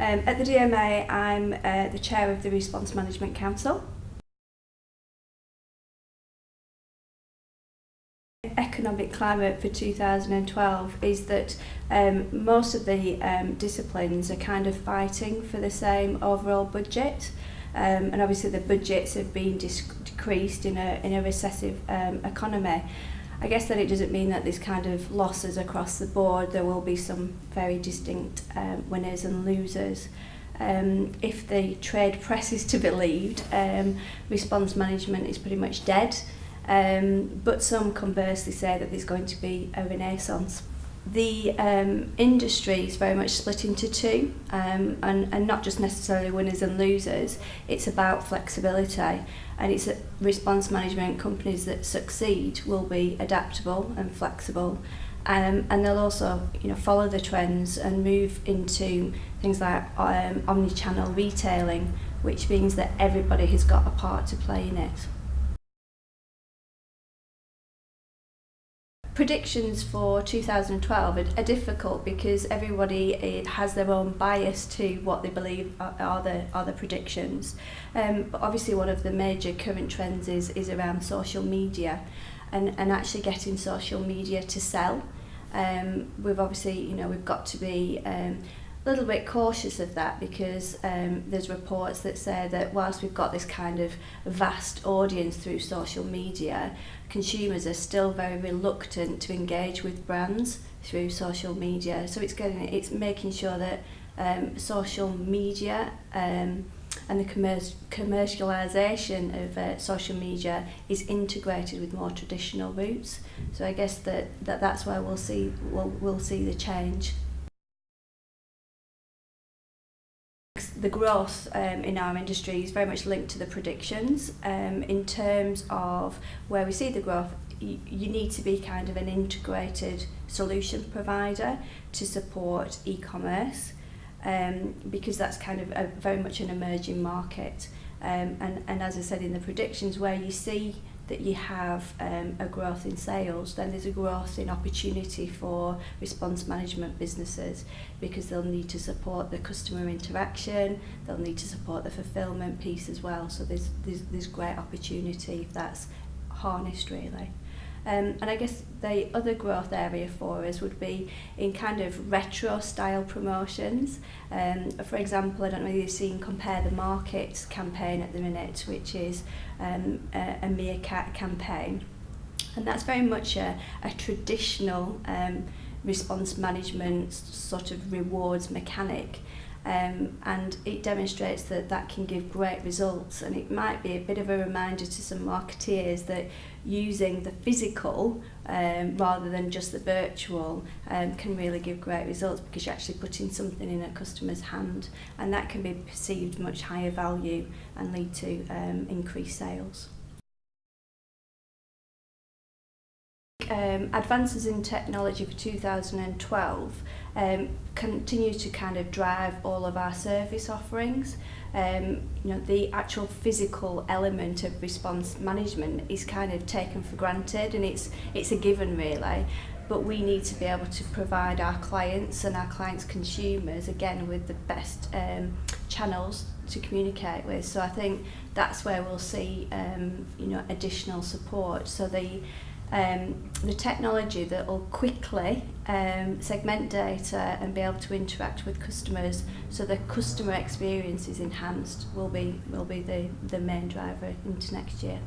At the DMA, I'm the chair of the Response Management Council. Economic climate for 2012 is that most of the disciplines are kind of fighting for the same overall budget, and obviously the budgets have been decreased in a recessive economy. I guess that it doesn't mean that there's kind of losses across the board. There will be some very distinct winners and losers. If the trade press is to be believed, response management is pretty much dead. But some conversely say that there's going to be a renaissance. The industry is very much split into two, and not just necessarily winners and losers. It's about flexibility, and it's response management companies that succeed will be adaptable and flexible, and they'll also follow the trends and move into things like omni-channel retailing, which means that everybody has got a part to play in it. Predictions for 2012 are difficult because everybody has their own bias to what they believe are the predictions. But obviously one of the major current trends is around social media and actually getting social media to sell. We've obviously, we've got to be a little bit cautious of that because there's reports that say that whilst we've got this kind of vast audience through social media, consumers are still very reluctant to engage with brands through social media. So it's making sure that social media and the commercialisation of social media is integrated with more traditional routes. So I guess that's where we'll see the change. The growth in our industry is very much linked to the predictions. In terms of where we see the growth, you need to be kind of an integrated solution provider to support e-commerce, because that's kind of very much an emerging market. And as I said in the predictions, where you see that you have a growth in sales, then there's a growth in opportunity for response management businesses, because they'll need to support the customer interaction, they'll need to support the fulfillment piece as well. So there's great opportunity if that's harnessed really. And I guess the other growth area for us would be in kind of retro style promotions. For example, I don't know if you've seen Compare the Market campaign at the minute, which is a meerkat campaign. And that's very much a traditional response management sort of rewards mechanic. And it demonstrates that can give great results, and it might be a bit of a reminder to some marketeers that using the physical rather than just the virtual can really give great results, because you're actually putting something in a customer's hand, and that can be perceived much higher value and lead to increased sales. Advances in technology for 2012 continue to kind of drive all of our service offerings. The actual physical element of response management is kind of taken for granted, and it's a given really, but we need to be able to provide our clients and our clients' consumers again with the best channels to communicate with. So I think that's where we'll see additional support. So the technology that will quickly segment data and be able to interact with customers so the customer experience is enhanced will be the main driver into next year.